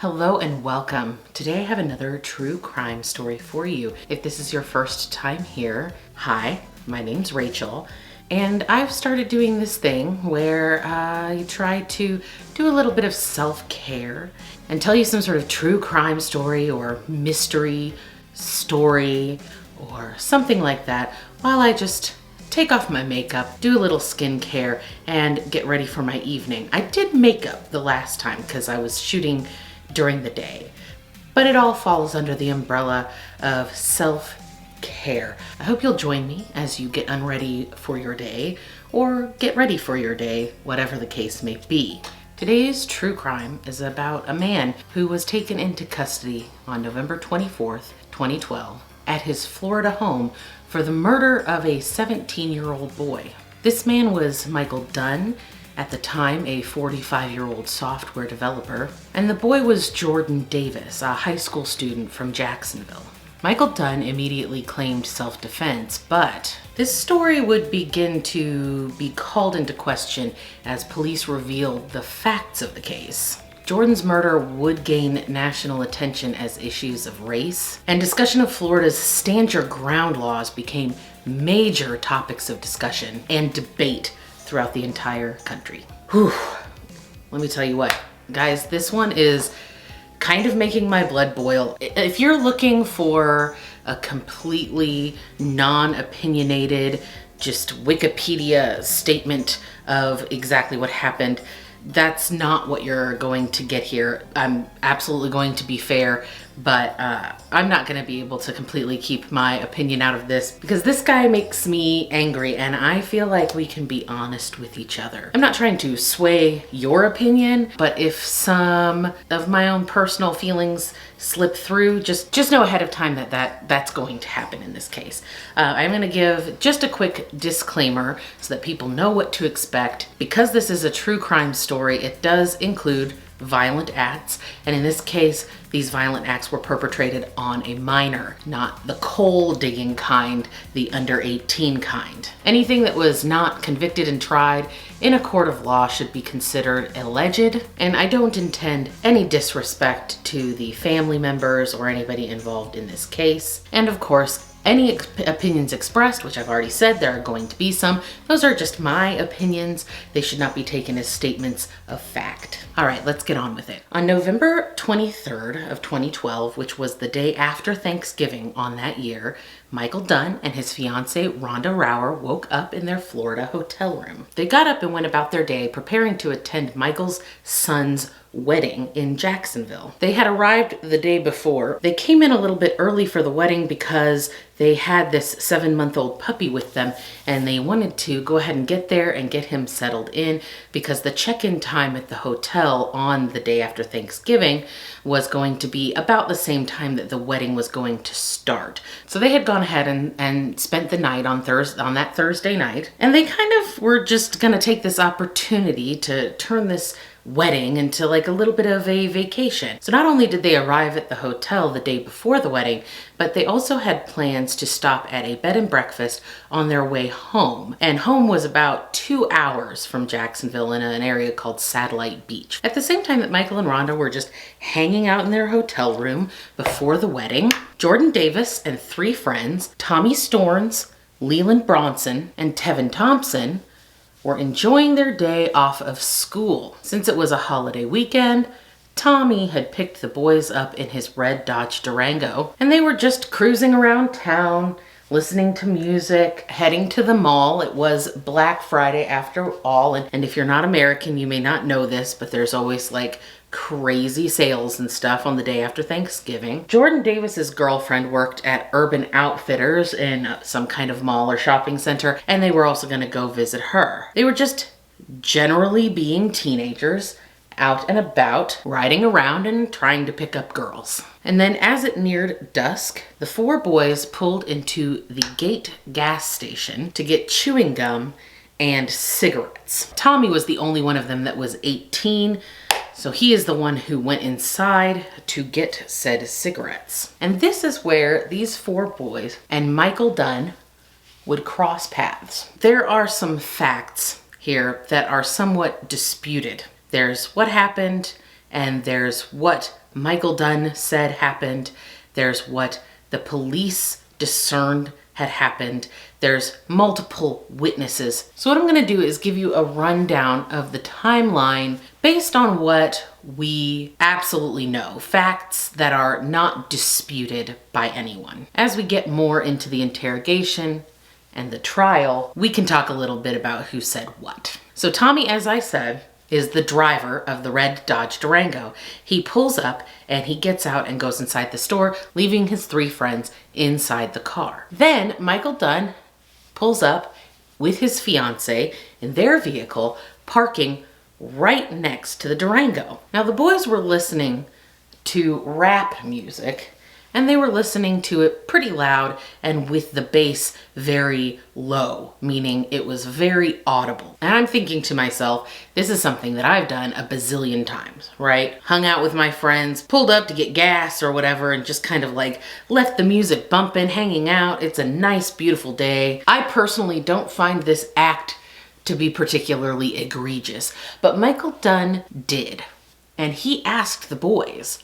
Hello and welcome. Today I have another true crime story for you. If this is your first time here, hi, my name's Rachel, and I've started doing this thing where I try to do a little bit of self-care and tell you some sort of true crime story or mystery story or something like that while I just take off my makeup, do a little skincare, and get ready for my evening. I did makeup the last time because I was shooting during the day, but it all falls under the umbrella of self-care. I hope you'll join me as you get unready for your day or get ready for your day, whatever the case may be. Today's true crime is about a man who was taken into custody on November 24th, 2012 at his Florida home for the murder of a 17-year-old boy. This man was Michael Dunn, at the time a 45-year-old software developer, and the boy was Jordan Davis, a high school student from Jacksonville. Michael Dunn immediately claimed self-defense, but this story would begin to be called into question as police revealed the facts of the case. Jordan's murder would gain national attention as issues of race, and discussion of Florida's stand your ground laws became major topics of discussion and debate throughout the entire country. Whew. Let me tell you what, guys, this one is kind of making my blood boil. If you're looking for a completely non-opinionated, just Wikipedia statement of exactly what happened, that's not what you're going to get here. I'm absolutely going to be fair, but I'm not going to be able to completely keep my opinion out of this because this guy makes me angry and I feel like we can be honest with each other. I'm not trying to sway your opinion, but if some of my own personal feelings slip through, just know ahead of time that's going to happen in this case. I'm going to give just a quick disclaimer so that people know what to expect. Because this is a true crime story, it does include violent acts, and in this case these violent acts were perpetrated on a minor, not the coal digging kind, the under 18 kind. Anything that was not convicted and tried in a court of law should be considered alleged, and I don't intend any disrespect to the family members or anybody involved in this case. And of course, any opinions expressed, which I've already said there are going to be some, those are just my opinions. They should not be taken as statements of fact. All right, let's get on with it. On November 23rd of 2012, which was the day after Thanksgiving on that year, Michael Dunn and his fiancée Rhonda Rower woke up in their Florida hotel room. They got up and went about their day preparing to attend Michael's son's wedding in Jacksonville. They had arrived the day before. They came in a little bit early for the wedding because they had this 7-month-old puppy with them and they wanted to go ahead and get there and get him settled in because the check-in time at the hotel on the day after Thanksgiving was going to be about the same time that the wedding was going to start. So they had gone ahead and spent the night on that Thursday night, and they kind of were just gonna take this opportunity to turn this wedding into like a little bit of a vacation. So not only did they arrive at the hotel the day before the wedding, but they also had plans to stop at a bed and breakfast on their way home. And home was about 2 hours from Jacksonville in an area called Satellite Beach. At the same time that Michael and Rhonda were just hanging out in their hotel room before the wedding, Jordan Davis and 3 friends, Tommy Storns, Leland Bronson, and Tevin Thompson, were enjoying their day off of school. Since it was a holiday weekend, Tommy had picked the boys up in his red Dodge Durango, and they were just cruising around town, listening to music, heading to the mall. It was Black Friday after all, and if you're not American, you may not know this, but there's always like crazy sales and stuff on the day after Thanksgiving. Jordan Davis's girlfriend worked at Urban Outfitters in some kind of mall or shopping center, and they were also going to go visit her. They were just generally being teenagers, out and about, riding around and trying to pick up girls. And then as it neared dusk, the 4 boys pulled into the Gate gas station to get chewing gum and cigarettes. Tommy was the only one of them that was 18, so he is the one who went inside to get said cigarettes. And this is where these 4 boys and Michael Dunn would cross paths. There are some facts here that are somewhat disputed. There's what happened and there's what Michael Dunn said happened. There's what the police discerned had happened. There's multiple witnesses. So what I'm going to do is give you a rundown of the timeline based on what we absolutely know, facts that are not disputed by anyone. As we get more into the interrogation and the trial, we can talk a little bit about who said what. So Tommy, as I said, is the driver of the red Dodge Durango. He pulls up and he gets out and goes inside the store, leaving his 3 friends inside the car. Then Michael Dunn pulls up with his fiance in their vehicle, parking right next to the Durango. Now the boys were listening to rap music, and they were listening to it pretty loud and with the bass very low, meaning it was very audible. And I'm thinking to myself, this is something that I've done a bazillion times, right? Hung out with my friends, pulled up to get gas or whatever, and just kind of like left the music bumping, hanging out. It's a nice, beautiful day. I personally don't find this act to be particularly egregious, but Michael Dunn did. And he asked the boys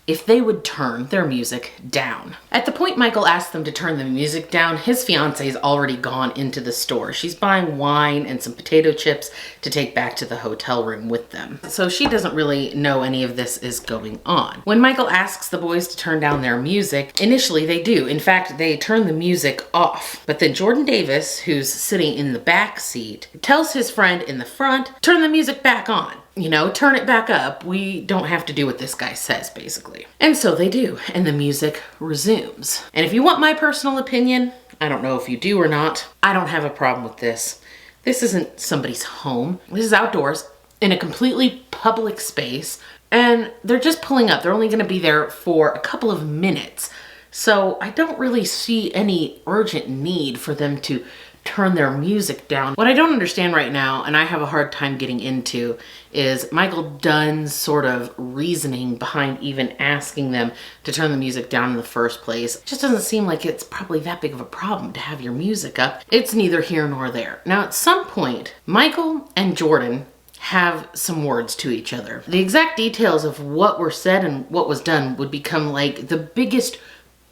if they would turn their music down. At the point Michael asked them to turn the music down, his fiance's already gone into the store. She's buying wine and some potato chips to take back to the hotel room with them. So she doesn't really know any of this is going on. When Michael asks the boys to turn down their music, initially they do. In fact, they turn the music off. But then Jordan Davis, who's sitting in the back seat, tells his friend in the front, turn the music back on. You know, turn it back up. We don't have to do what this guy says, basically. And so they do, and the music resumes. And if you want my personal opinion, I don't know if you do or not, I don't have a problem with this. This isn't somebody's home. This is outdoors in a completely public space, and they're just pulling up. They're only gonna be there for a couple of minutes. So I don't really see any urgent need for them to turn their music down. What I don't understand right now, and I have a hard time getting into, is Michael Dunn's sort of reasoning behind even asking them to turn the music down in the first place. It just doesn't seem like it's probably that big of a problem to have your music up. It's neither here nor there. Now, at some point, Michael and Jordan have some words to each other. The exact details of what were said and what was done would become like the biggest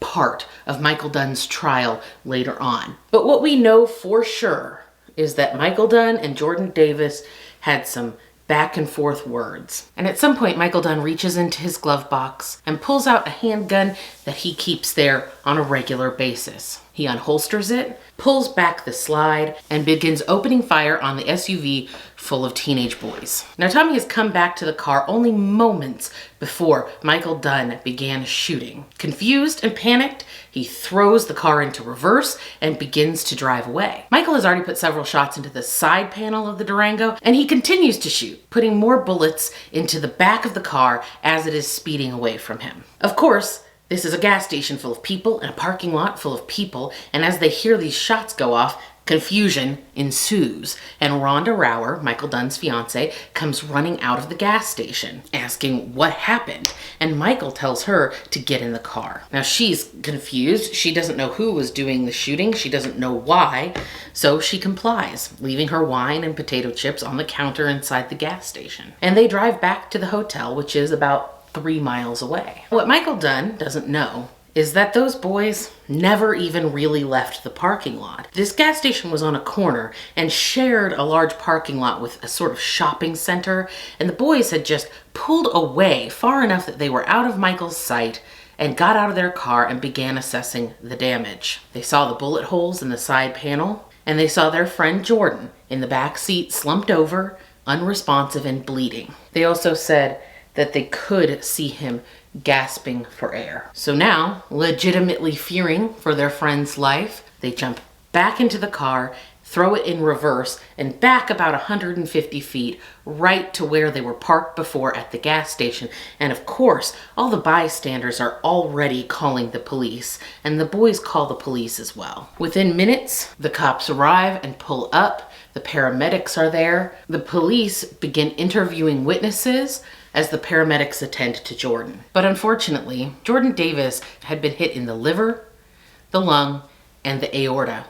part of Michael Dunn's trial later on. But what we know for sure is that Michael Dunn and Jordan Davis had some back and forth words. And at some point, Michael Dunn reaches into his glove box and pulls out a handgun that he keeps there on a regular basis. He unholsters it, pulls back the slide, and begins opening fire on the SUV full of teenage boys. Now, Tommy has come back to the car only moments before Michael Dunn began shooting. Confused and panicked, he throws the car into reverse and begins to drive away. Michael has already put several shots into the side panel of the Durango, and he continues to shoot, putting more bullets into the back of the car as it is speeding away from him. Of course, this is a gas station full of people and a parking lot full of people, and as they hear these shots go off, confusion ensues, and Rhonda Rower, Michael Dunn's fiance, comes running out of the gas station, asking what happened, and Michael tells her to get in the car. Now she's confused. She doesn't know who was doing the shooting. She doesn't know why, so she complies, leaving her wine and potato chips on the counter inside the gas station. And they drive back to the hotel, which is about 3 miles away. What Michael Dunn doesn't know is that those boys never even really left the parking lot. This gas station was on a corner and shared a large parking lot with a sort of shopping center, and the boys had just pulled away far enough that they were out of Michael's sight and got out of their car and began assessing the damage. They saw the bullet holes in the side panel, and they saw their friend Jordan in the back seat slumped over, unresponsive and bleeding. They also said that they could see him gasping for air. So now, legitimately fearing for their friend's life, they jump back into the car, throw it in reverse, and back about 150 feet right to where they were parked before at the gas station. And of course, all the bystanders are already calling the police, and the boys call the police as well. Within minutes, the cops arrive and pull up. The paramedics are there. The police begin interviewing witnesses as the paramedics attend to Jordan. But unfortunately, Jordan Davis had been hit in the liver, the lung, and the aorta,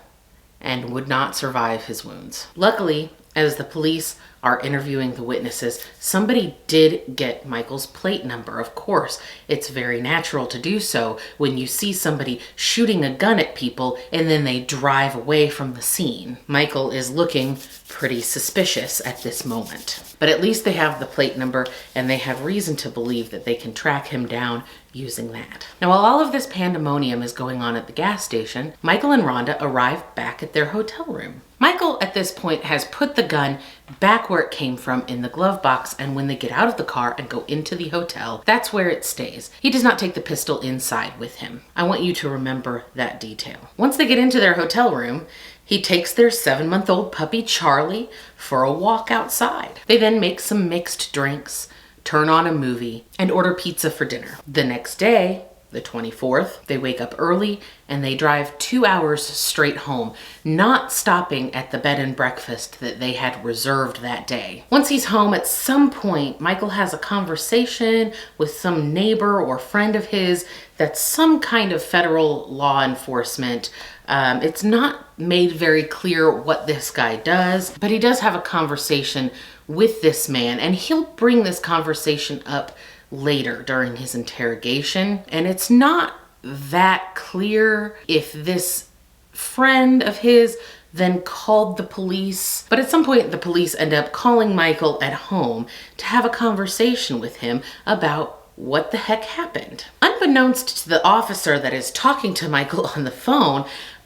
and would not survive his wounds. Luckily, as the police are interviewing the witnesses, somebody did get Michael's plate number. Of course, it's very natural to do so when you see somebody shooting a gun at people and then they drive away from the scene. Michael is looking pretty suspicious at this moment. But at least they have the plate number and they have reason to believe that they can track him down using that. Now, while all of this pandemonium is going on at the gas station, Michael and Rhonda arrive back at their hotel room. Michael, at this point, has put the gun back where it came from in the glove box, and when they get out of the car and go into the hotel, that's where it stays. He does not take the pistol inside with him. I want you to remember that detail. Once they get into their hotel room, he takes their 7-month-old puppy, Charlie, for a walk outside. They then make some mixed drinks, turn on a movie, and order pizza for dinner. The next day, the 24th, they wake up early and they drive 2 hours straight home, not stopping at the bed and breakfast that they had reserved that day. Once he's home, at some point, Michael has a conversation with some neighbor or friend of his that's some kind of federal law enforcement. It's not made very clear what this guy does, but he does have a conversation with this man, and he'll bring this conversation up later during his interrogation. And it's not that clear if this friend of his then called the police. But at some point, the police end up calling Michael at home to have a conversation with him about what the heck happened. Unbeknownst to the officer that is talking to Michael on the phone,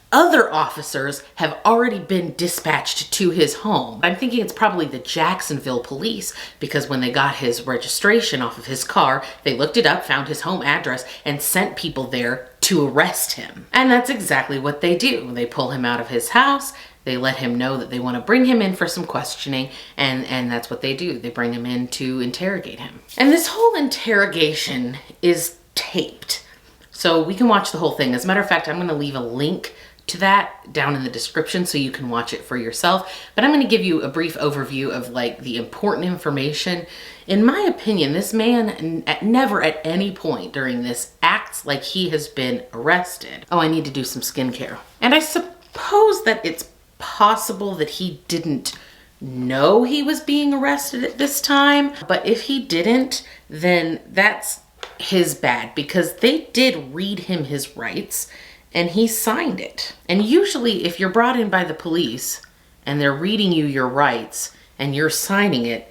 other officers have already been dispatched to his home. I'm thinking it's probably the Jacksonville police, because when they got his registration off of his car, they looked it up, found his home address, and sent people there to arrest him. And that's exactly what they do. They pull him out of his house, they let him know that they want to bring him in for some questioning, and that's what they do. They bring him in to interrogate him. And this whole interrogation is taped, so we can watch the whole thing. As a matter of fact, I'm going to leave a link to that down in the description so you can watch it for yourself. But I'm going to give you a brief overview of like the important information. In my opinion, this man never at any point during this acts like he has been arrested. Oh, I need to do some skincare. And I suppose that it's possible that he didn't know he was being arrested at this time. But if he didn't, then that's his bad, because they did read him his rights and he signed it. And usually if you're brought in by the police and they're reading you your rights and you're signing it,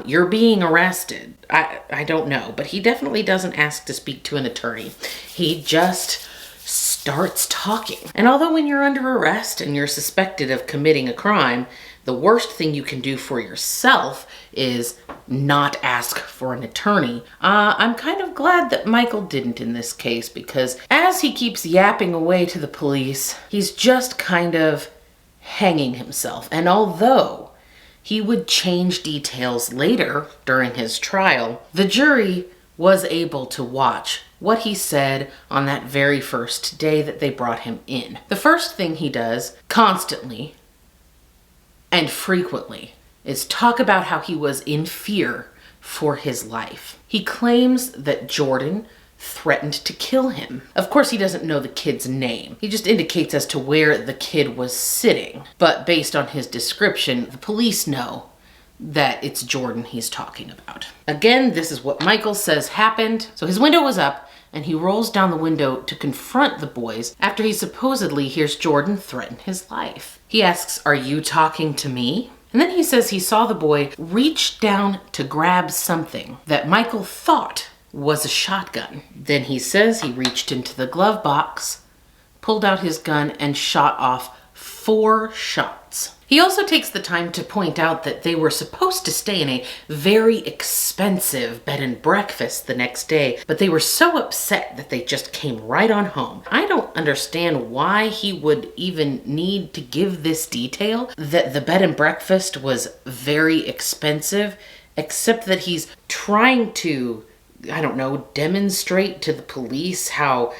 you're being arrested. I don't know, but he definitely doesn't ask to speak to an attorney. He just starts talking. And although when you're under arrest and you're suspected of committing a crime, the worst thing you can do for yourself is not ask for an attorney. I'm kind of glad that Michael didn't in this case, because as he keeps yapping away to the police, he's just kind of hanging himself. And although he would change details later during his trial, the jury was able to watch what he said on that very first day that they brought him in. The first thing he does constantly and frequently is talk about how he was in fear for his life. He claims that Jordan threatened to kill him. Of course, he doesn't know the kid's name. He just indicates as to where the kid was sitting. But based on his description, the police know that it's Jordan he's talking about. Again, this is what Michael says happened. So his window was up and he rolls down the window to confront the boys after he supposedly hears Jordan threaten his life. He asks, "Are you talking to me?" And then he says he saw the boy reach down to grab something that Michael thought was a shotgun. Then he says he reached into the glove box, pulled out his gun, and shot off 4 shots. He also takes the time to point out that they were supposed to stay in a very expensive bed and breakfast the next day, but they were so upset that they just came right on home. I don't understand why he would even need to give this detail, that the bed and breakfast was very expensive, except that he's trying to, I don't know, demonstrate to the police how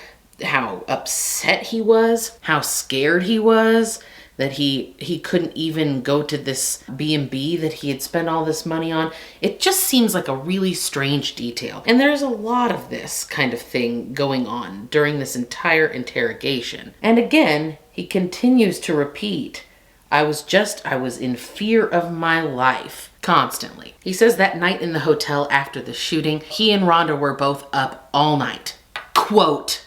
upset he was, how scared he was, that he couldn't even go to this B&B that he had spent all this money on. It just seems like a really strange detail. And there's a lot of this kind of thing going on during this entire interrogation. And again, he continues to repeat, I was in fear of my life constantly. He says that night in the hotel after the shooting, he and Rhonda were both up all night. Quote,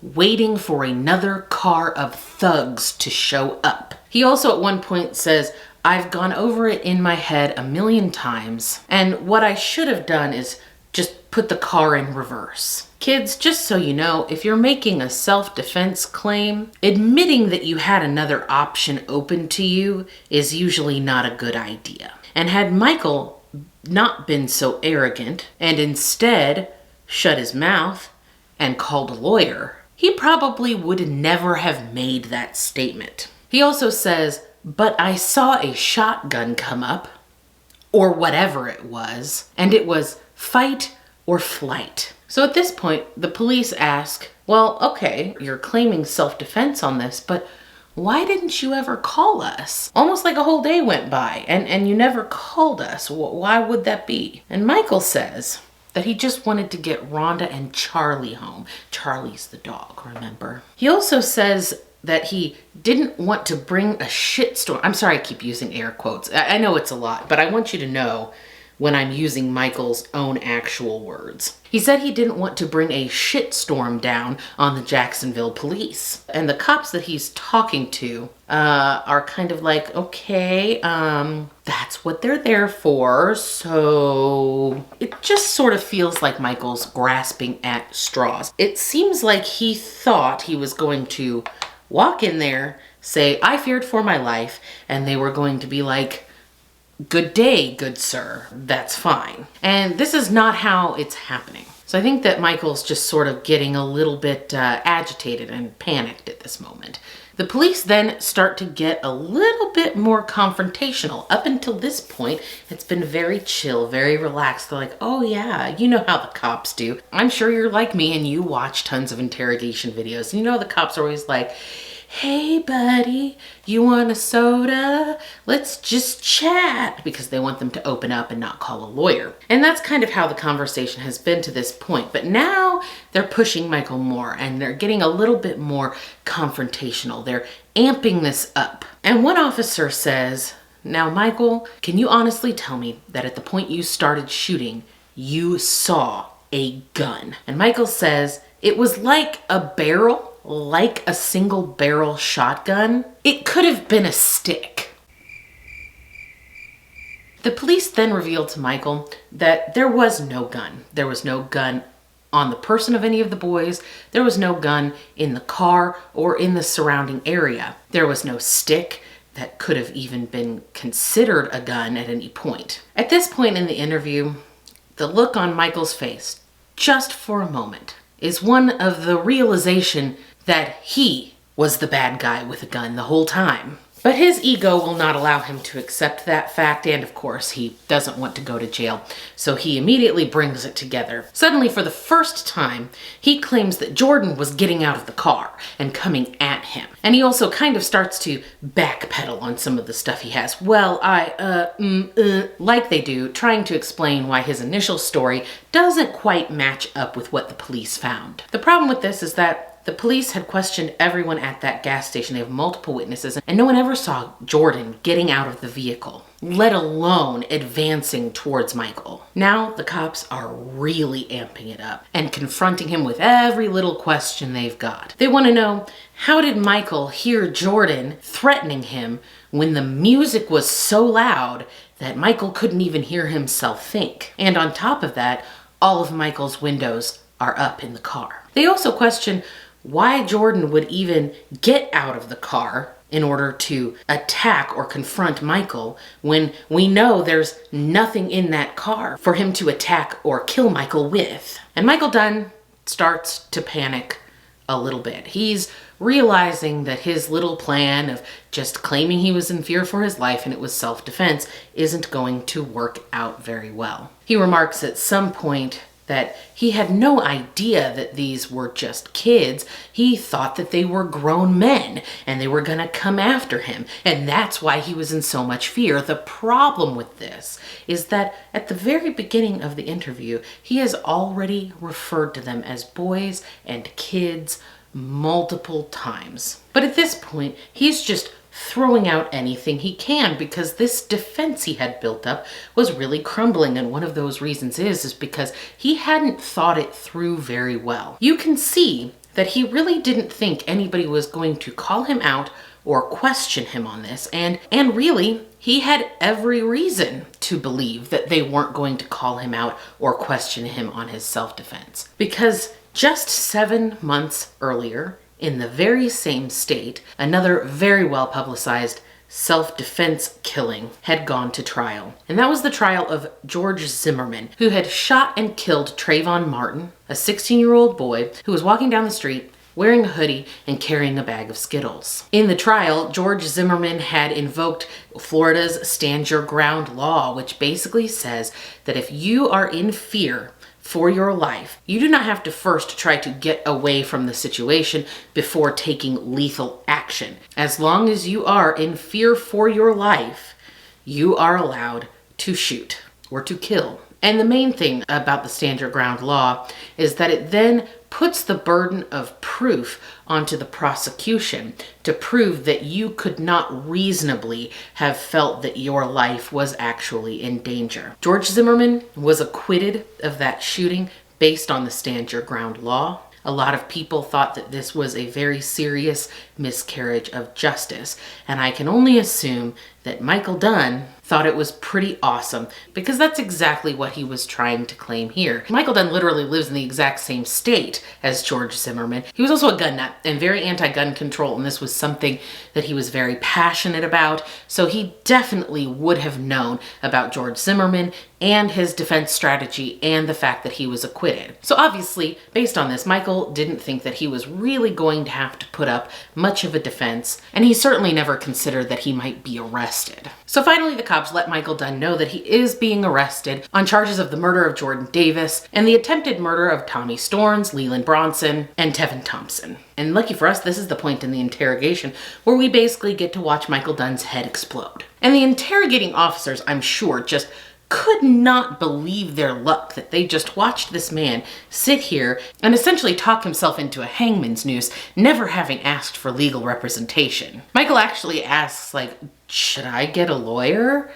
waiting for another car of thugs to show up. He also at one point says, I've gone over it in my head a million times, and what I should have done is just put the car in reverse. Kids, just so you know, if you're making a self-defense claim, admitting that you had another option open to you is usually not a good idea. And had Michael not been so arrogant and instead shut his mouth and called a lawyer, he probably would never have made that statement. He also says, but I saw a shotgun come up, or whatever it was, and it was fight or flight. So at this point, the police ask, well, okay, you're claiming self-defense on this, but why didn't you ever call us? Almost like a whole day went by and you never called us. Why would that be? And Michael says that he just wanted to get Rhonda and Charlie home. Charlie's the dog, remember? He also says that he didn't want to bring a shitstorm. I'm sorry I keep using air quotes. I know it's a lot, but I want you to know when I'm using Michael's own actual words. He said he didn't want to bring a shitstorm down on the Jacksonville police. And the cops that he's talking to are kind of like, okay, that's what they're there for. So it just sort of feels like Michael's grasping at straws. It seems like he thought he was going to walk in there, say, I feared for my life, and they were going to be like, good day, good sir, that's fine. And this is not how it's happening. So I think that Michael's just sort of getting a little bit agitated and panicked at this moment. The police then start to get a little bit more confrontational. Up until this point, it's been very chill, very relaxed. They're like, oh yeah, you know how the cops do. I'm sure you're like me and you watch tons of interrogation videos. You know the cops are always like, hey buddy, you want a soda? Let's just chat, because they want them to open up and not call a lawyer. And that's kind of how the conversation has been to this point. But now they're pushing Michael more and they're getting a little bit more confrontational. They're amping this up. And one officer says, now Michael, can you honestly tell me that at the point you started shooting, you saw a gun? And Michael says, it was like a barrel, like a single barrel shotgun. It could have been a stick. The police then revealed to Michael that there was no gun. There was no gun on the person of any of the boys. There was no gun in the car or in the surrounding area. There was no stick that could have even been considered a gun at any point. At this point in the interview, the look on Michael's face, just for a moment, is one of the realization that he was the bad guy with a gun the whole time. But his ego will not allow him to accept that fact, and of course he doesn't want to go to jail, so he immediately brings it together. Suddenly, for the first time, he claims that Jordan was getting out of the car and coming at him. And he also kind of starts to backpedal on some of the stuff he has. Well, like they do, trying to explain why his initial story doesn't quite match up with what the police found. The problem with this is that the police had questioned everyone at that gas station. They have multiple witnesses, and no one ever saw Jordan getting out of the vehicle, let alone advancing towards Michael. Now the cops are really amping it up and confronting him with every little question they've got. They want to know, how did Michael hear Jordan threatening him when the music was so loud that Michael couldn't even hear himself think? And on top of that, all of Michael's windows are up in the car. They also question why Jordan would even get out of the car in order to attack or confront Michael when we know there's nothing in that car for him to attack or kill Michael with. And Michael Dunn starts to panic a little bit. He's realizing that his little plan of just claiming he was in fear for his life and it was self-defense isn't going to work out very well. He remarks at some point that he had no idea that these were just kids. He thought that they were grown men and they were gonna come after him. And that's why he was in so much fear. The problem with this is that at the very beginning of the interview, he has already referred to them as boys and kids multiple times. But at this point, he's just throwing out anything he can because this defense he had built up was really crumbling. And one of those reasons is because he hadn't thought it through very well. You can see that he really didn't think anybody was going to call him out or question him on this. And really, he had every reason to believe that they weren't going to call him out or question him on his self-defense. Because just 7 months earlier, in the very same state, another very well publicized self-defense killing had gone to trial. And that was the trial of George Zimmerman, who had shot and killed Trayvon Martin, a 16-year-old boy who was walking down the street wearing a hoodie and carrying a bag of Skittles. In the trial, George Zimmerman had invoked Florida's Stand Your Ground law, which basically says that if you are in fear for your life, you do not have to first try to get away from the situation before taking lethal action. As long as you are in fear for your life, you are allowed to shoot or to kill. And the main thing about the Stand Your Ground law is that it then puts the burden of proof onto the prosecution to prove that you could not reasonably have felt that your life was actually in danger. George Zimmerman was acquitted of that shooting based on the Stand Your Ground law. A lot of people thought that this was a very serious miscarriage of justice, and I can only assume that Michael Dunn thought it was pretty awesome because that's exactly what he was trying to claim here. Michael Dunn literally lives in the exact same state as George Zimmerman. He was also a gun nut and very anti-gun control, and this was something that he was very passionate about, so he definitely would have known about George Zimmerman and his defense strategy and the fact that he was acquitted. So obviously, based on this, Michael didn't think that he was really going to have to put up much of a defense, and he certainly never considered that he might be arrested. So finally, the cops let Michael Dunn know that he is being arrested on charges of the murder of Jordan Davis and the attempted murder of Tommy Storns, Leland Bronson, and Tevin Thompson. And lucky for us, this is the point in the interrogation where we basically get to watch Michael Dunn's head explode. And the interrogating officers, I'm sure, just could not believe their luck that they just watched this man sit here and essentially talk himself into a hangman's noose, never having asked for legal representation. Michael actually asks, like, should I get a lawyer?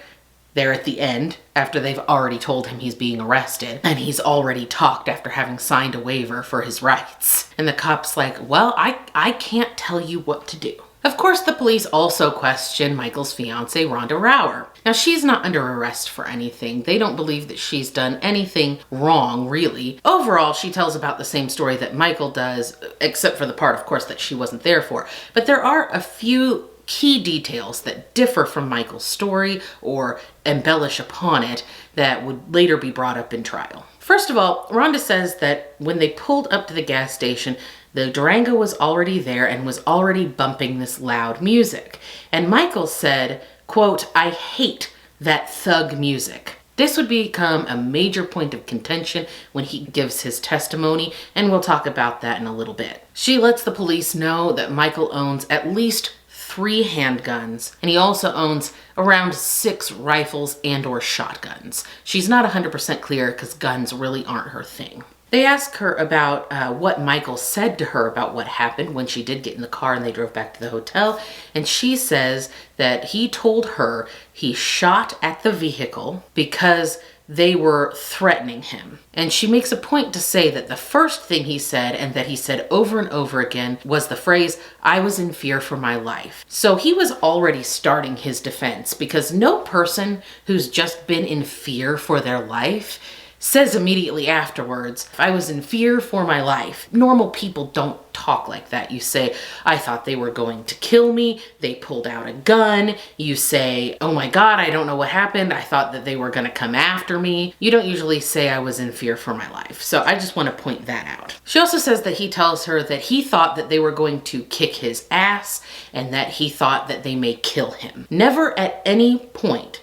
There at the end, after they've already told him he's being arrested, and he's already talked after having signed a waiver for his rights. And the cop's like, well, I can't tell you what to do. Of course, the police also question Michael's fiancée, Rhonda Rower. Now, she's not under arrest for anything. They don't believe that she's done anything wrong, really. Overall, she tells about the same story that Michael does, except for the part, of course, that she wasn't there for. But there are a few key details that differ from Michael's story or embellish upon it that would later be brought up in trial. First of all, Rhonda says that when they pulled up to the gas station, the Durango was already there and was already bumping this loud music. And Michael said, quote, "I hate that thug music." This would become a major point of contention when he gives his testimony, and we'll talk about that in a little bit. She lets the police know that Michael owns at least 3 handguns, and he also owns around 6 rifles and or shotguns. She's not 100% clear because guns really aren't her thing. They ask her about what Michael said to her about what happened when she did get in the car and they drove back to the hotel. And she says that he told her he shot at the vehicle because they were threatening him. And she makes a point to say that the first thing he said, and that he said over and over again, was the phrase, "I was in fear for my life." So he was already starting his defense because no person who's just been in fear for their life says immediately afterwards, "I was in fear for my life." Normal people don't talk like that. You say, "I thought they were going to kill me. They pulled out a gun." You say, "Oh my God, I don't know what happened. I thought that they were going to come after me." You don't usually say, "I was in fear for my life." So I just want to point that out. She also says that he tells her that he thought that they were going to kick his ass and that he thought that they may kill him. Never at any point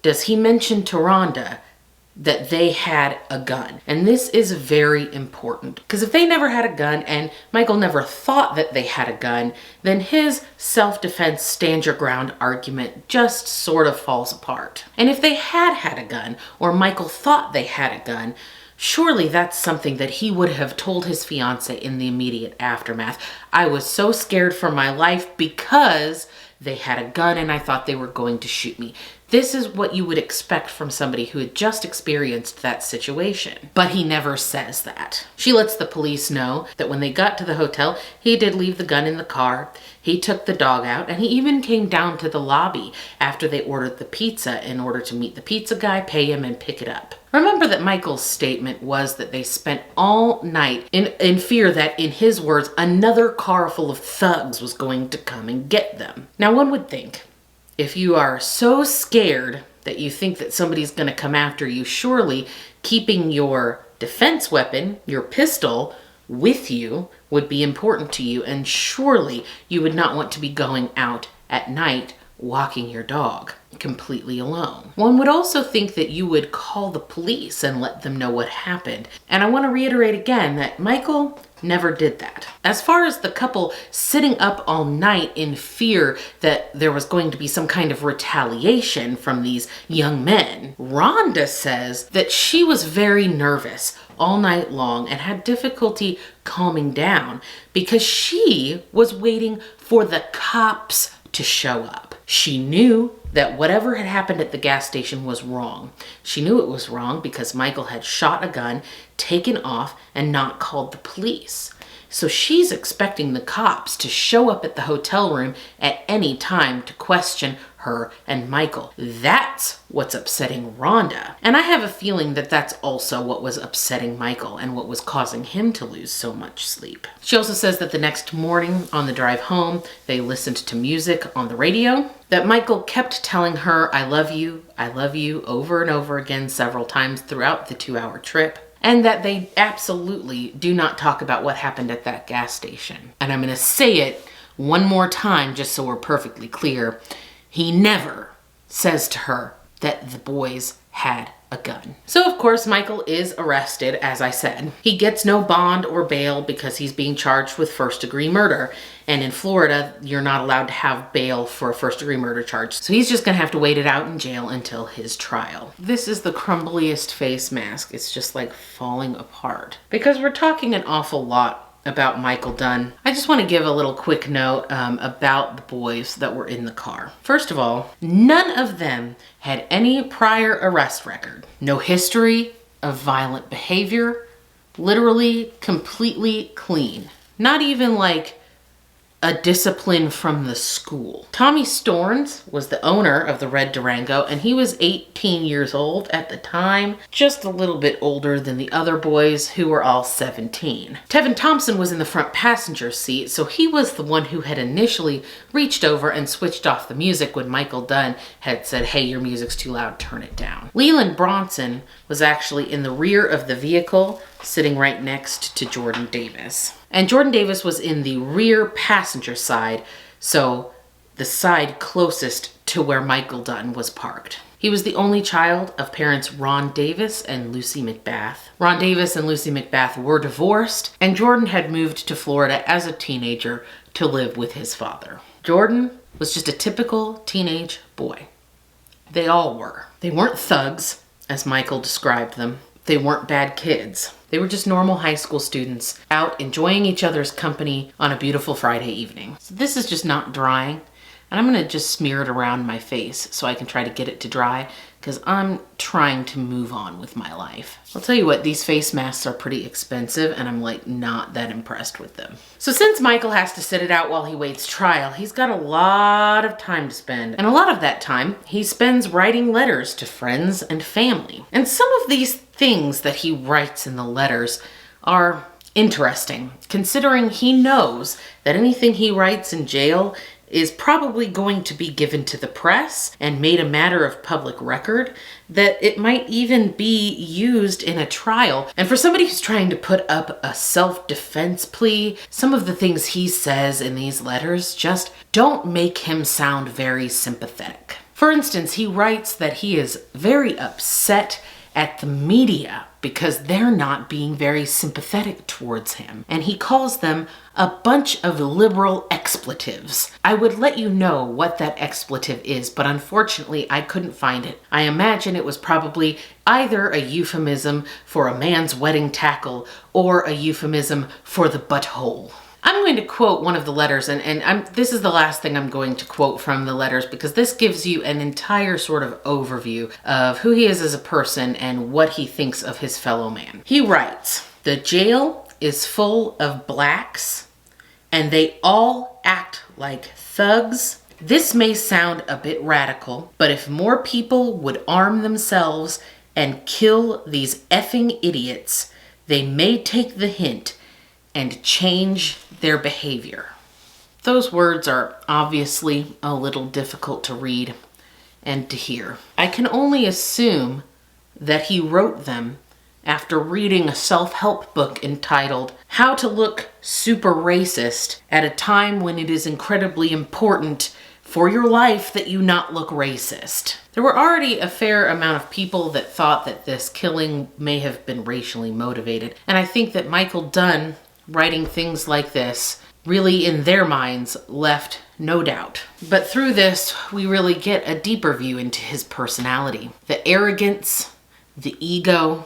does he mention to Rhonda that they had a gun. And this is very important because if they never had a gun and Michael never thought that they had a gun, then his self-defense stand your ground argument just sort of falls apart. And if they had had a gun or Michael thought they had a gun, Surely that's something that he would have told his fiance in the immediate aftermath. I was so scared for my life because they had a gun and I thought they were going to shoot me. This is what you would expect from somebody who had just experienced that situation. But he never says that. She lets the police know that when they got to the hotel, he did leave the gun in the car. He took the dog out, and he even came down to the lobby after they ordered the pizza in order to meet the pizza guy, pay him, and pick it up. Remember that Michael's statement was that they spent all night in fear that, in his words, another car full of thugs was going to come and get them. Now, one would think, if you are so scared that you think that somebody's going to come after you, surely keeping your defense weapon, your pistol, with you would be important to you, and surely you would not want to be going out at night walking your dog completely alone. One would also think that you would call the police and let them know what happened. And I want to reiterate again that Michael never did that. As far as the couple sitting up all night in fear that there was going to be some kind of retaliation from these young men, Rhonda says that she was very nervous all night long and had difficulty calming down because she was waiting for the cops to show up. She knew that whatever had happened at the gas station was wrong. She knew it was wrong because Michael had shot a gun, taken off, and not called the police. So she's expecting the cops to show up at the hotel room at any time to question her and Michael. That's what's upsetting Rhonda. And I have a feeling that that's also what was upsetting Michael and what was causing him to lose so much sleep. She also says that the next morning on the drive home, they listened to music on the radio, that Michael kept telling her, I love you, over and over again several times throughout the 2-hour trip. And that they absolutely do not talk about what happened at that gas station. And I'm going to say it one more time just so we're perfectly clear. He never says to her that the boys had a gun. So of course Michael is arrested, as I said. He gets no bond or bail because he's being charged with first-degree murder. And in Florida, you're not allowed to have bail for a first-degree murder charge. So he's just gonna have to wait it out in jail until his trial. This is the crumbliest face mask. It's just like falling apart. Because we're talking an awful lot about Michael Dunn. I just want to give a little quick note about the boys that were in the car. First of all, none of them had any prior arrest record. No history of violent behavior. Literally completely clean. Not even like a discipline from the school. Tommy Storns was the owner of the red Durango, and he was 18 years old at the time, just a little bit older than the other boys who were all 17. Tevin Thompson was in the front passenger seat, so he was the one who had initially reached over and switched off the music when Michael Dunn had said, hey, your music's too loud, turn it down. Leland Bronson was actually in the rear of the vehicle, sitting right next to Jordan Davis. And Jordan Davis was in the rear passenger side, so the side closest to where Michael Dunn was parked. He was the only child of parents Ron Davis and Lucy McBath. Ron Davis and Lucy McBath were divorced, and Jordan had moved to Florida as a teenager to live with his father. Jordan was just a typical teenage boy. They all were. They weren't thugs, as Michael described them. They weren't bad kids. They were just normal high school students out enjoying each other's company on a beautiful Friday evening. So this is just not drying, and I'm gonna just smear it around my face so I can try to get it to dry because I'm trying to move on with my life. I'll tell you what, these face masks are pretty expensive and I'm like not that impressed with them. So since Michael has to sit it out while he waits trial, he's got a lot of time to spend. And a lot of that time he spends writing letters to friends and family. And some of these things that he writes in the letters are interesting, considering he knows that anything he writes in jail is probably going to be given to the press and made a matter of public record, that it might even be used in a trial. And for somebody who's trying to put up a self-defense plea, some of the things he says in these letters just don't make him sound very sympathetic. For instance, he writes that he is very upset at the media because they're not being very sympathetic towards him. And he calls them a bunch of liberal expletives. I would let you know what that expletive is, but unfortunately I couldn't find it. I imagine it was probably either a euphemism for a man's wedding tackle or a euphemism for the butthole. I'm going to quote one of the letters, and this is the last thing I'm going to quote from the letters because this gives you an entire sort of overview of who he is as a person and what he thinks of his fellow man. He writes, "The jail is full of blacks and they all act like thugs. This may sound a bit radical, but if more people would arm themselves and kill these effing idiots, they may take the hint and change their behavior." Those words are obviously a little difficult to read and to hear. I can only assume that he wrote them after reading a self-help book entitled How to Look Super Racist at a Time When It Is Incredibly Important for Your Life That You Not Look Racist. There were already a fair amount of people that thought that this killing may have been racially motivated, and I think that Michael Dunn writing things like this really, in their minds, left no doubt. But through this, we really get a deeper view into his personality. The arrogance, the ego,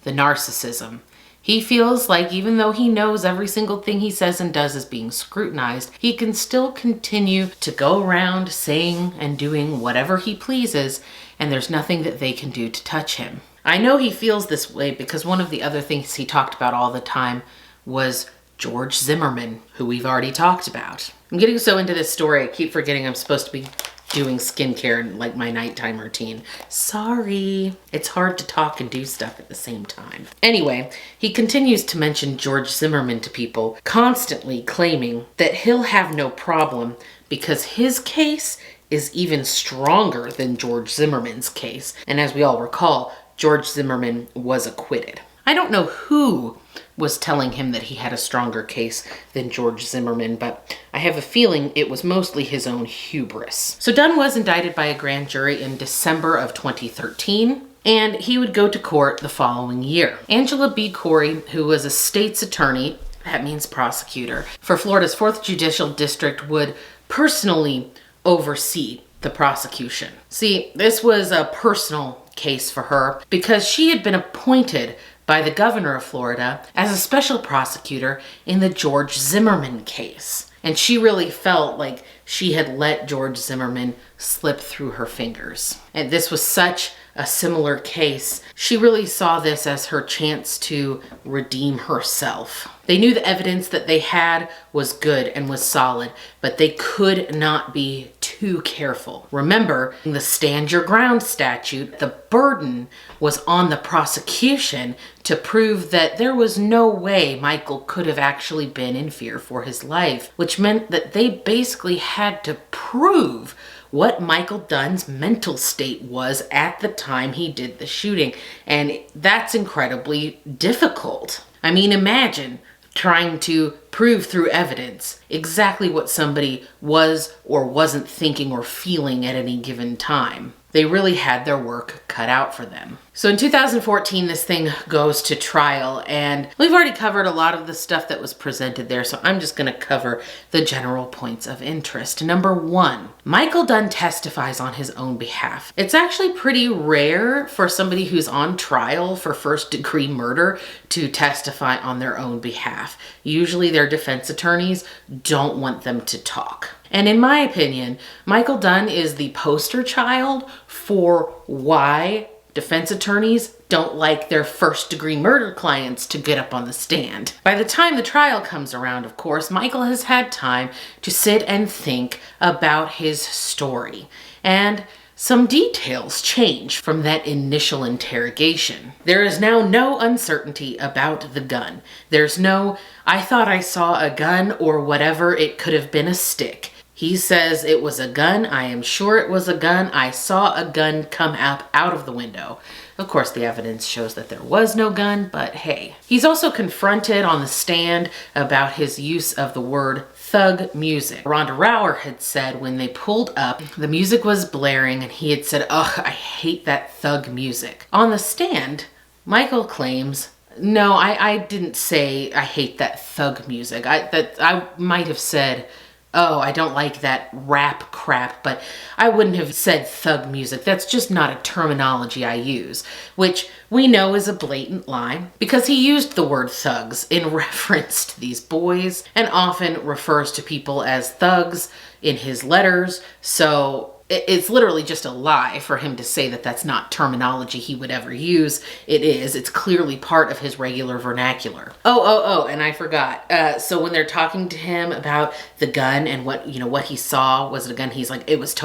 the narcissism. He feels like even though he knows every single thing he says and does is being scrutinized, he can still continue to go around saying and doing whatever he pleases, and there's nothing that they can do to touch him. I know he feels this way because one of the other things he talked about all the time was George Zimmerman, who we've already talked about. I'm getting so into this story, I keep forgetting I'm supposed to be doing skincare and like my nighttime routine. Sorry. It's hard to talk and do stuff at the same time. Anyway, he continues to mention George Zimmerman to people, constantly claiming that he'll have no problem because his case is even stronger than George Zimmerman's case. And as we all recall, George Zimmerman was acquitted. I don't know who was telling him that he had a stronger case than George Zimmerman, but I have a feeling it was mostly his own hubris. So Dunn was indicted by a grand jury in December of 2013, and he would go to court the following year. Angela B. Corey, who was a state's attorney, that means prosecutor, for Florida's 4th Judicial District, would personally oversee the prosecution. See, this was a personal case for her because she had been appointed by the governor of Florida as a special prosecutor in the George Zimmerman case. And she really felt like she had let George Zimmerman slip through her fingers. And this was such a similar case. She really saw this as her chance to redeem herself. They knew the evidence that they had was good and was solid, but they could not be too careful. Remember, in the Stand Your Ground statute, the burden was on the prosecution to prove that there was no way Michael could have actually been in fear for his life, which meant that they basically had to prove what Michael Dunn's mental state was at the time he did the shooting. And that's incredibly difficult. I mean, imagine trying to prove through evidence exactly what somebody was or wasn't thinking or feeling at any given time. They really had their work cut out for them. So in 2014, this thing goes to trial, and we've already covered a lot of the stuff that was presented there, so I'm just going to cover the general points of interest. Number 1, Michael Dunn testifies on his own behalf. It's actually pretty rare for somebody who's on trial for first-degree murder to testify on their own behalf. Usually their defense attorneys don't want them to talk. And in my opinion, Michael Dunn is the poster child for why defense attorneys don't like their first-degree murder clients to get up on the stand. By the time the trial comes around, of course, Michael has had time to sit and think about his story. And some details change from that initial interrogation. There is now no uncertainty about the gun. There's no, I thought I saw a gun, or whatever, it could have been a stick. He says it was a gun. I am sure it was a gun. I saw a gun come out of the window. Of course, the evidence shows that there was no gun, but hey. He's also confronted on the stand about his use of the word thug music. Rhonda Rower had said when they pulled up, the music was blaring and he had said, "Ugh, I hate that thug music." On the stand, Michael claims, "No, I didn't say I hate that thug music. I might have said, oh, I don't like that rap crap, but I wouldn't have said thug music. That's just not a terminology I use," which we know is a blatant lie because he used the word thugs in reference to these boys and often refers to people as thugs in his letters. So it's literally just a lie for him to say that that's not terminology he would ever use. It is. It's clearly part of his regular vernacular. And I forgot. So when they're talking to him about the gun and what he saw was a gun, he's like, it was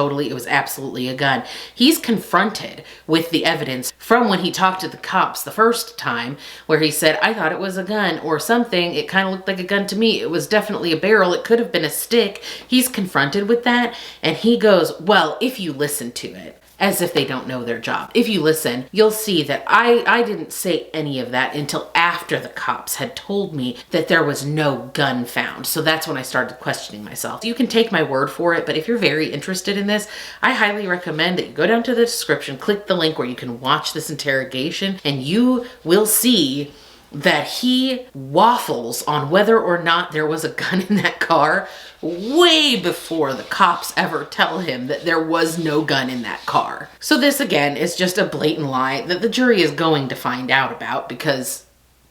absolutely a gun. He's confronted with the evidence from when he talked to the cops the first time where he said, "I thought it was a gun or something. It kind of looked like a gun to me. It was definitely a barrel. It could have been a stick." He's confronted with that and he goes, "Well, if you listen to it," as if they don't know their job. "If you listen, you'll see that I didn't say any of that until after the cops had told me that there was no gun found. So that's when I started questioning myself." You can take my word for it, but if you're very interested in this, I highly recommend that you go down to the description, click the link where you can watch this interrogation, and you will see that he waffles on whether or not there was a gun in that car way before the cops ever tell him that there was no gun in that car. So this again is just a blatant lie that the jury is going to find out about because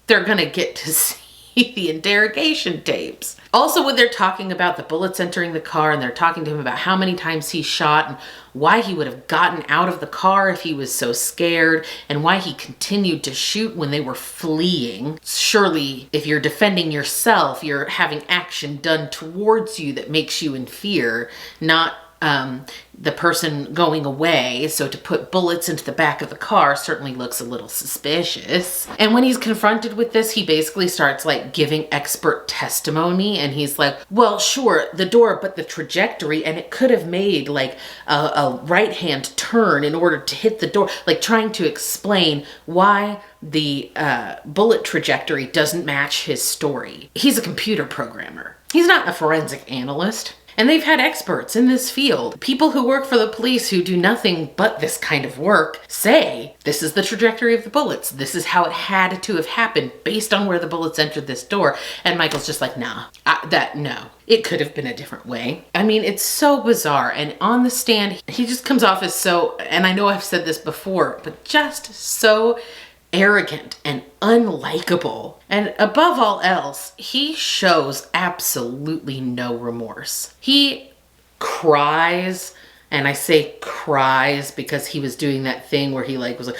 they're going to get to see the interrogation tapes. Also, when they're talking about the bullets entering the car and they're talking to him about how many times he shot and why he would have gotten out of the car if he was so scared and why he continued to shoot when they were fleeing. Surely, if you're defending yourself, you're having action done towards you that makes you in fear, not the person going away. So to put bullets into the back of the car certainly looks a little suspicious. And when he's confronted with this, he basically starts like giving expert testimony and he's like, "Well, sure, the door, but the trajectory, and it could have made like a right-hand turn in order to hit the door," like trying to explain why the bullet trajectory doesn't match his story. He's a computer programmer. He's not a forensic analyst. And they've had experts in this field. People who work for the police who do nothing but this kind of work say, this is the trajectory of the bullets. This is how it had to have happened based on where the bullets entered this door. And Michael's just like, no. It could have been a different way. I mean, it's so bizarre. And on the stand, he just comes off as so, and I know I've said this before, but just so arrogant and unlikable. And above all else, he shows absolutely no remorse. He cries, and I say cries because he was doing that thing where he like was like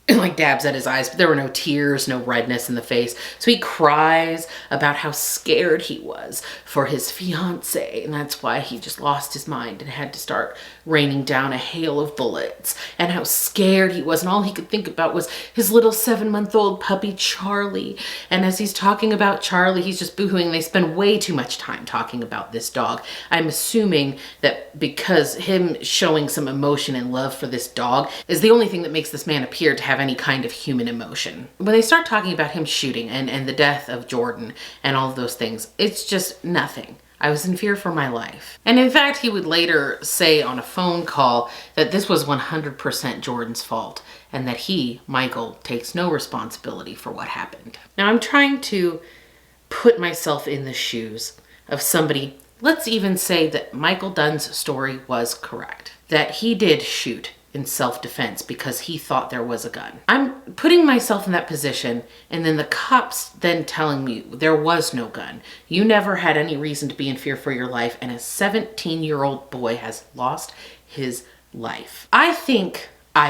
and like dabs at his eyes, but there were no tears, no redness in the face. So he cries about how scared he was for his fiance, and that's why he just lost his mind and had to start raining down a hail of bullets, and how scared he was, and all he could think about was his little 7-month-old puppy Charlie. And as he's talking about Charlie, he's just boohooing. They spend way too much time talking about this dog. I'm assuming that because him showing some emotion and love for this dog is the only thing that makes this man appear to have any kind of human emotion. When they start talking about him shooting and the death of Jordan and all of those things, it's just nothing. I was in fear for my life. And in fact, he would later say on a phone call that this was 100% Jordan's fault and that he, Michael, takes no responsibility for what happened. Now I'm trying to put myself in the shoes of somebody. Let's even say that Michael Dunn's story was correct, that he did shoot in self-defense because he thought there was a gun. I'm putting myself in that position, and then the cops then telling me there was no gun. You never had any reason to be in fear for your life, and a 17-year-old boy has lost his life. I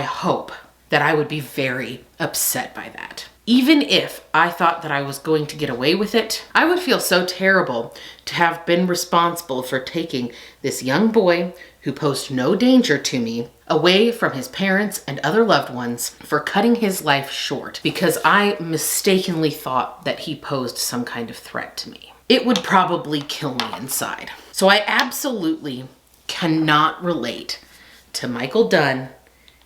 hope that I would be very upset by that. Even if I thought that I was going to get away with it, I would feel so terrible to have been responsible for taking this young boy who posed no danger to me away from his parents and other loved ones, for cutting his life short because I mistakenly thought that he posed some kind of threat to me. It would probably kill me inside. So I absolutely cannot relate to Michael Dunn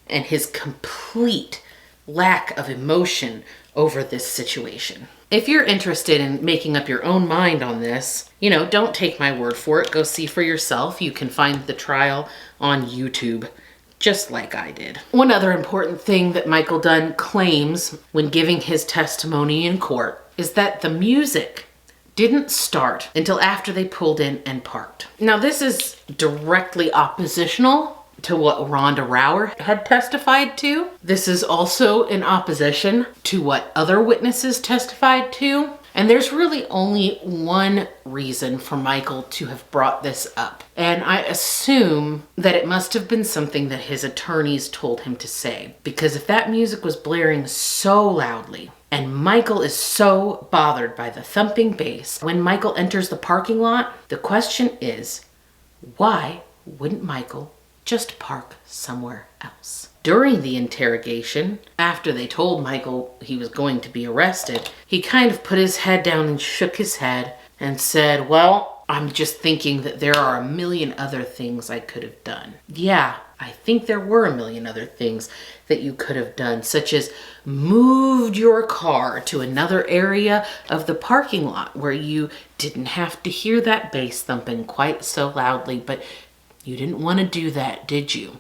and his complete lack of emotion over this situation. If you're interested in making up your own mind on this, you know, don't take my word for it. Go see for yourself. You can find the trial on YouTube, just like I did. One other important thing that Michael Dunn claims when giving his testimony in court is that the music didn't start until after they pulled in and parked. Now, this is directly oppositional to what Rhonda Rower had testified to. This is also in opposition to what other witnesses testified to. And there's really only one reason for Michael to have brought this up. And I assume that it must have been something that his attorneys told him to say. Because if that music was blaring so loudly, and Michael is so bothered by the thumping bass, when Michael enters the parking lot, the question is, why wouldn't Michael just park somewhere else? During the interrogation, after they told Michael he was going to be arrested, he kind of put his head down and shook his head and said, well, I'm just thinking that there are a million other things I could have done. Yeah, I think there were a million other things that you could have done, such as moved your car to another area of the parking lot where you didn't have to hear that bass thumping quite so loudly, but you didn't want to do that, did you?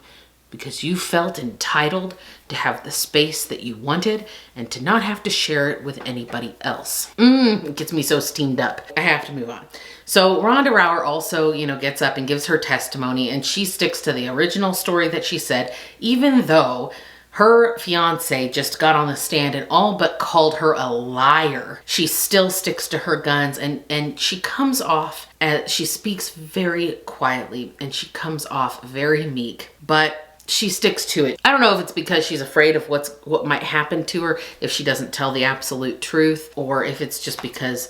Because you felt entitled to have the space that you wanted and to not have to share it with anybody else. It gets me so steamed up. I have to move on. So Rhonda Rower also, gets up and gives her testimony, and she sticks to the original story that she said, even though her fiance just got on the stand and all but called her a liar. She still sticks to her guns, and she comes off as, she speaks very quietly and she comes off very meek, but she sticks to it. I don't know if it's because she's afraid of what might happen to her if she doesn't tell the absolute truth, or if it's just because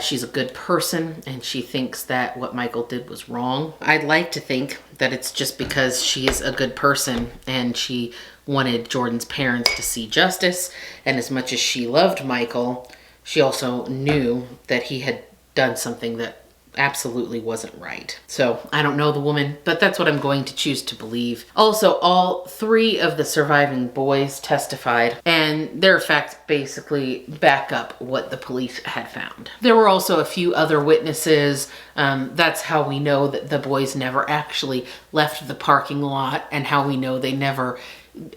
she's a good person and she thinks that what Michael did was wrong. I'd like to think that it's just because she's a good person and she wanted Jordan's parents to see justice, and as much as she loved Michael, she also knew that he had done something that absolutely wasn't right. So I don't know the woman, but that's what I'm going to choose to believe. Also, all three of the surviving boys testified, and their facts basically back up what the police had found. There were also a few other witnesses. That's how we know that the boys never actually left the parking lot, and how we know they never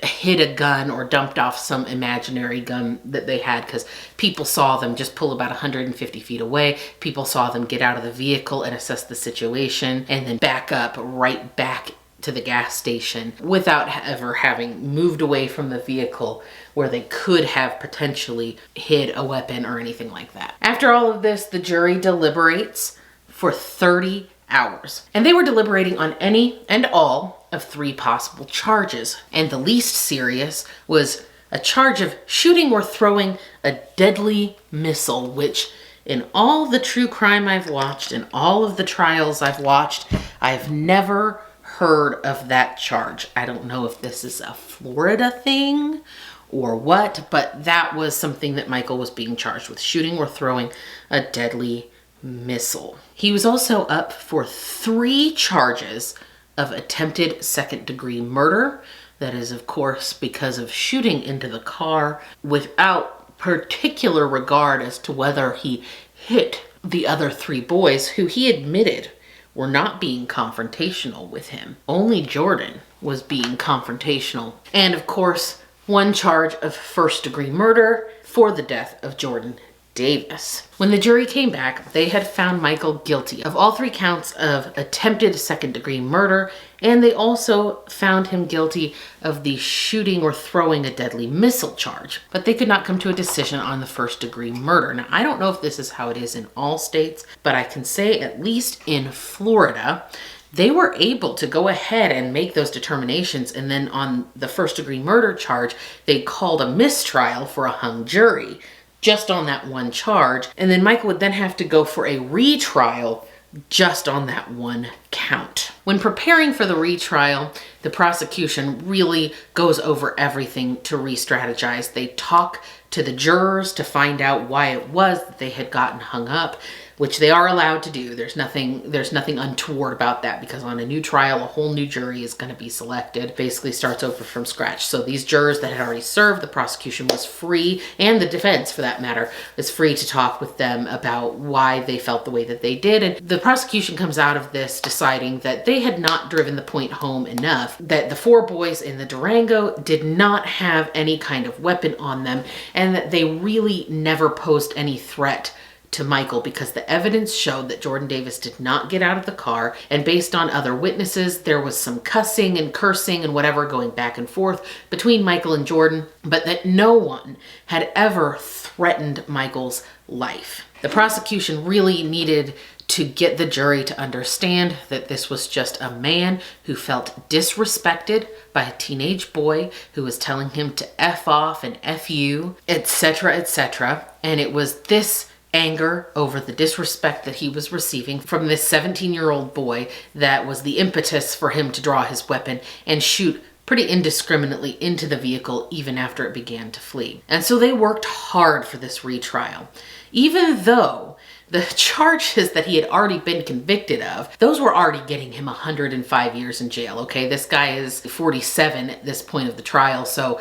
hid a gun or dumped off some imaginary gun that they had, because people saw them just pull about 150 feet away. People saw them get out of the vehicle and assess the situation and then back up right back to the gas station without ever having moved away from the vehicle where they could have potentially hid a weapon or anything like that. After all of this, the jury deliberates for 30 hours. And they were deliberating on any and all of 3 possible charges. And the least serious was a charge of shooting or throwing a deadly missile, which in all the true crime I've watched, in all of the trials I've watched, I've never heard of that charge. I don't know if this is a Florida thing or what, but that was something that Michael was being charged with, shooting or throwing a deadly missile. He was also up for 3 charges of attempted second-degree murder. That is, of course, because of shooting into the car without particular regard as to whether he hit the other 3 boys, who he admitted were not being confrontational with him. Only Jordan was being confrontational. And of course, 1 charge of first-degree murder for the death of Jordan Davis. When the jury came back, they had found Michael guilty of all 3 counts of attempted second-degree murder, and they also found him guilty of the shooting or throwing a deadly missile charge. But they could not come to a decision on the first-degree murder. Now, I don't know if this is how it is in all states, but I can say at least in Florida, they were able to go ahead and make those determinations, and then on the first-degree murder charge, they called a mistrial for a hung jury, just on that 1 charge. And then Michael would then have to go for a retrial just on that 1 count. When preparing for the retrial, The prosecution really goes over everything to re-strategize. They talk to the jurors to find out why it was that they had gotten hung up, which they are allowed to do. There's nothing untoward about that, because on a new trial, a whole new jury is going to be selected. Basically starts over from scratch. So these jurors that had already served, the prosecution was free, and the defense for that matter, is free to talk with them about why they felt the way that they did. And the prosecution comes out of this deciding that they had not driven the point home enough, that the 4 boys in the Durango did not have any kind of weapon on them, and that they really never posed any threat to Michael, because the evidence showed that Jordan Davis did not get out of the car, and based on other witnesses, there was some cussing and cursing and whatever going back and forth between Michael and Jordan, but that no one had ever threatened Michael's life. The prosecution really needed to get the jury to understand that this was just a man who felt disrespected by a teenage boy who was telling him to F off and F you, etc., etc. And it was this anger over the disrespect that he was receiving from this 17-year-old boy that was the impetus for him to draw his weapon and shoot pretty indiscriminately into the vehicle even after it began to flee. And so they worked hard for this retrial. Even though the charges that he had already been convicted of, those were already getting him 105 years in jail, okay? This guy is 47 at this point of the trial, so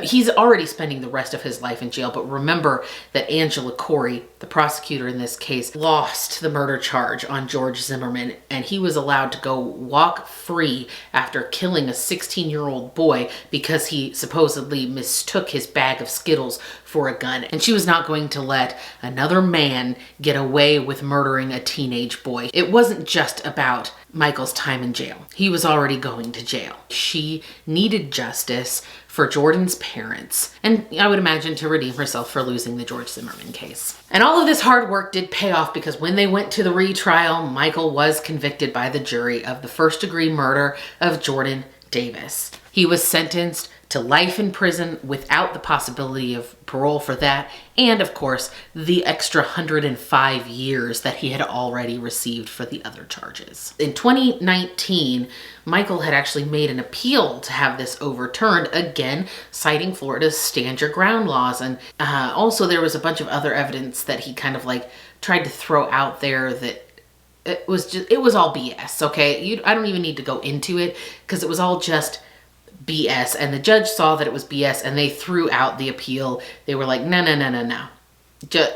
he's already spending the rest of his life in jail. But remember that Angela Corey, the prosecutor in this case, lost the murder charge on George Zimmerman, and he was allowed to go walk free after killing a 16-year-old boy because he supposedly mistook his bag of Skittles for a gun. And she was not going to let another man get away with murdering a teenage boy. It wasn't just about Michael's time in jail. He was already going to jail. She needed justice for Jordan's parents, and I would imagine to redeem herself for losing the George Zimmerman case. And all of this hard work did pay off, because when they went to the retrial, Michael was convicted by the jury of the first-degree murder of Jordan Davis. He was sentenced to life in prison without the possibility of parole for that, and of course the extra 105 years that he had already received for the other charges. In 2019, Michael had actually made an appeal to have this overturned, again citing Florida's stand your ground laws, and also there was a bunch of other evidence that he kind of like tried to throw out there that it was all BS, okay? I don't even need to go into it, because it was all just BS, and the judge saw that it was BS and they threw out the appeal. They were like, no.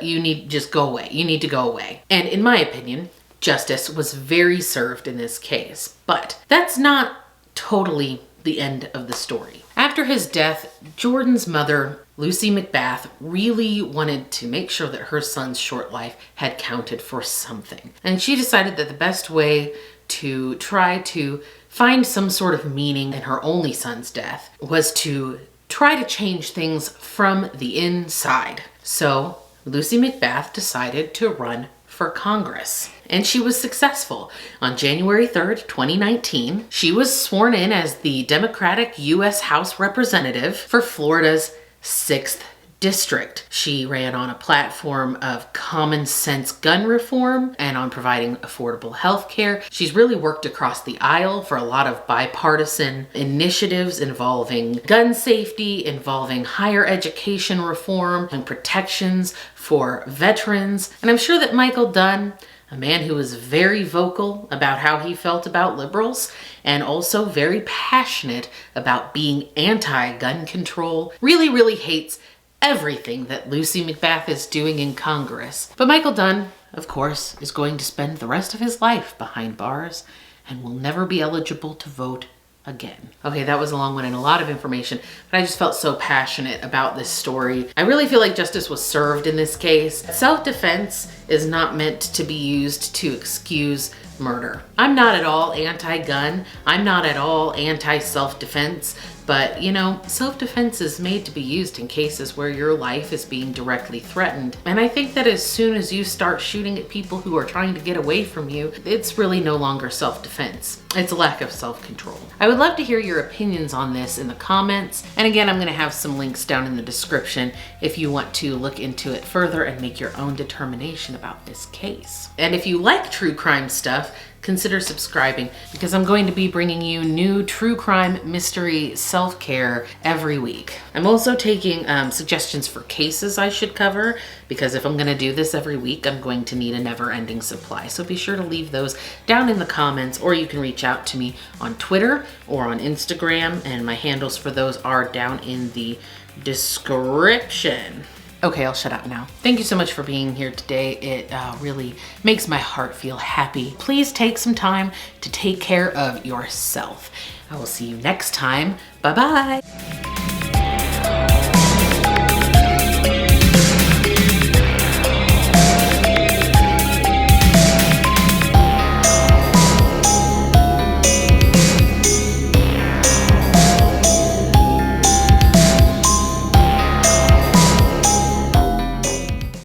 You need just go away. You need to go away. And in my opinion, justice was very served in this case. But that's not totally the end of the story. After his death, Jordan's mother, Lucy McBath, really wanted to make sure that her son's short life had counted for something. And she decided that the best way to try to find some sort of meaning in her only son's death was to try to change things from the inside. So Lucy McBath decided to run for Congress, and she was successful. On January 3rd, 2019, she was sworn in as the Democratic U.S. House Representative for Florida's 6th District. She ran on a platform of common sense gun reform and on providing affordable health care. She's really worked across the aisle for a lot of bipartisan initiatives involving gun safety, involving higher education reform and protections for veterans. And I'm sure that Michael Dunn, a man who was very vocal about how he felt about liberals and also very passionate about being anti-gun control, really hates everything that Lucy McBath is doing in Congress. But Michael Dunn, of course, is going to spend the rest of his life behind bars and will never be eligible to vote again. Okay, that was a long one and a lot of information, but I just felt so passionate about this story. I really feel like justice was served in this case. Self-defense is not meant to be used to excuse murder. I'm not at all anti-gun. I'm not at all anti-self-defense. But, you know, self-defense is made to be used in cases where your life is being directly threatened. And I think that as soon as you start shooting at people who are trying to get away from you, it's really no longer self-defense. It's a lack of self-control. I would love to hear your opinions on this in the comments. And again, I'm going to have some links down in the description if you want to look into it further and make your own determination about this case. And if you like true crime stuff, stuff, consider subscribing because I'm going to be bringing you new true crime, mystery, self-care every week. I'm also taking suggestions for cases I should cover because if I'm going to do this every week, I'm going to need a never-ending supply. So be sure to leave those down in the comments, or you can reach out to me on Twitter or on Instagram, and my handles for those are down in the description. Okay, I'll shut up now. Thank you so much for being here today. It really makes my heart feel happy. Please take some time to take care of yourself. I will see you next time. Bye-bye.